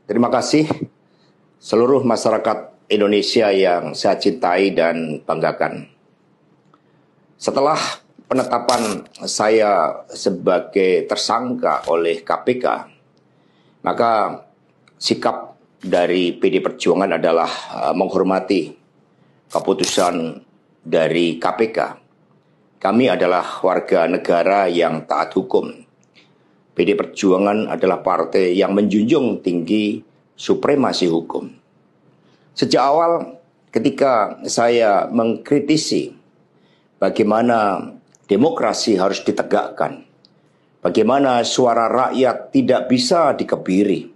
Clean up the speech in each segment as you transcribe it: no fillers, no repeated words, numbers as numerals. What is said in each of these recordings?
Terima kasih seluruh masyarakat Indonesia yang saya cintai dan banggakan. Setelah penetapan saya sebagai tersangka oleh KPK, maka sikap dari PD Perjuangan adalah menghormati keputusan dari KPK. Kami adalah warga negara yang taat hukum. PD Perjuangan adalah partai yang menjunjung tinggi supremasi hukum. Sejak awal ketika saya mengkritisi bagaimana demokrasi harus ditegakkan, bagaimana suara rakyat tidak bisa dikebiri,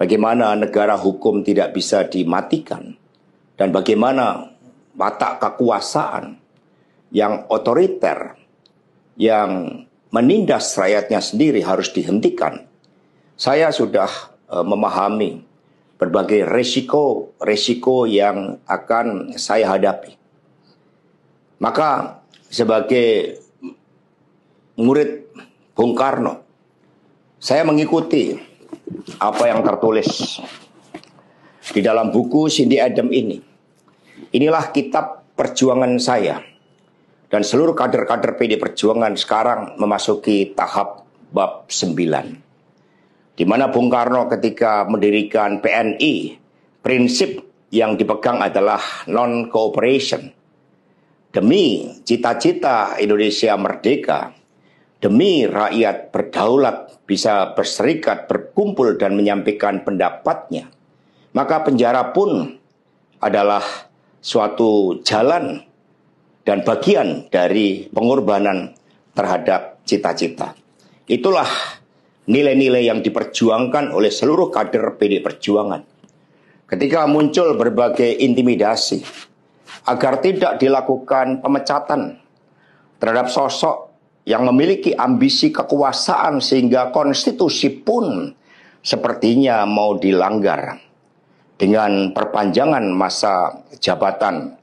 bagaimana negara hukum tidak bisa dimatikan, dan bagaimana watak kekuasaan yang otoriter, yang menindas rakyatnya sendiri harus dihentikan. Saya sudah memahami berbagai resiko yang akan saya hadapi. Maka sebagai murid Bung Karno, saya mengikuti apa yang tertulis di dalam buku Cindy Adams ini. Inilah kitab perjuangan saya. Dan seluruh kader-kader PD Perjuangan sekarang memasuki tahap bab 9. Di mana Bung Karno ketika mendirikan PNI, prinsip yang dipegang adalah non-cooperation. Demi cita-cita Indonesia merdeka, demi rakyat berdaulat bisa berserikat, berkumpul dan menyampaikan pendapatnya, maka penjara pun adalah suatu jalan dan bagian dari pengorbanan terhadap cita-cita. Itulah nilai-nilai yang diperjuangkan oleh seluruh kader PD Perjuangan. Ketika muncul berbagai intimidasi agar tidak dilakukan pemecatan terhadap sosok yang memiliki ambisi kekuasaan sehingga konstitusi pun sepertinya mau dilanggar dengan perpanjangan masa jabatan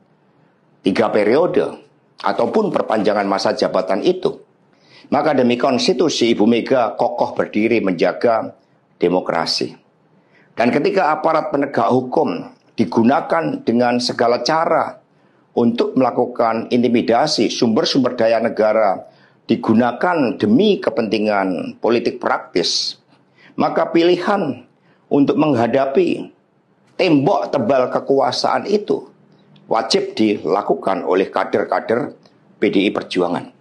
3 periode ataupun perpanjangan masa jabatan itu, maka demi konstitusi Ibu Mega kokoh berdiri menjaga demokrasi. Dan ketika aparat penegak hukum digunakan dengan segala cara untuk melakukan intimidasi, sumber-sumber daya negara digunakan demi kepentingan politik praktis, maka pilihan untuk menghadapi tembok tebal kekuasaan itu wajib dilakukan oleh kader-kader PDI Perjuangan.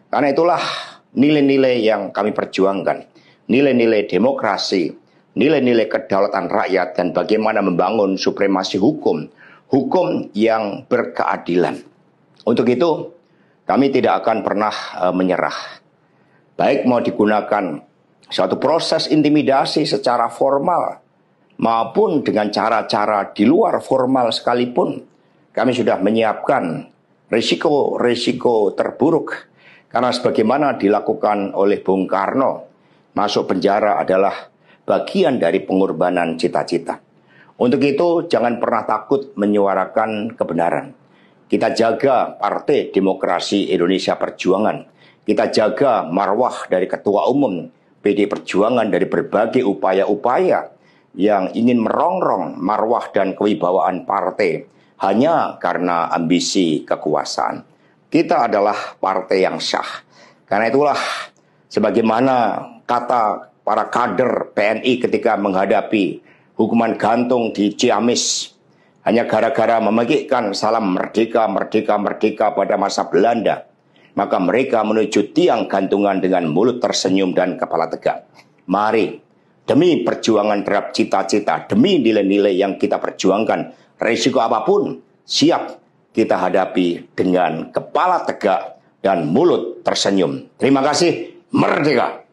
Karena itulah nilai-nilai yang kami perjuangkan. Nilai-nilai demokrasi, nilai-nilai kedaulatan rakyat, dan bagaimana membangun supremasi hukum. Hukum yang berkeadilan. Untuk itu, kami tidak akan pernah menyerah. Baik mau digunakan suatu proses intimidasi secara formal, maupun dengan cara-cara di luar formal sekalipun, kami sudah menyiapkan risiko-risiko terburuk. Karena sebagaimana dilakukan oleh Bung Karno, masuk penjara adalah bagian dari pengorbanan cita-cita. Untuk itu jangan pernah takut menyuarakan kebenaran. Kita jaga Partai Demokrasi Indonesia Perjuangan. Kita jaga marwah dari Ketua Umum PD Perjuangan dari berbagai upaya-upaya yang ingin merongrong marwah dan kewibawaan partai hanya karena ambisi kekuasaan. Kita adalah partai yang sah. Karena itulah sebagaimana kata para kader PNI ketika menghadapi hukuman gantung di Ciamis hanya gara-gara memegikkan salam merdeka, merdeka, merdeka pada masa Belanda, maka mereka menuju tiang gantungan dengan mulut tersenyum dan kepala tegak. Mari, demi perjuangan terhadap cita-cita, demi nilai-nilai yang kita perjuangkan, risiko apapun siap kita hadapi dengan kepala tegak dan mulut tersenyum. Terima kasih, merdeka!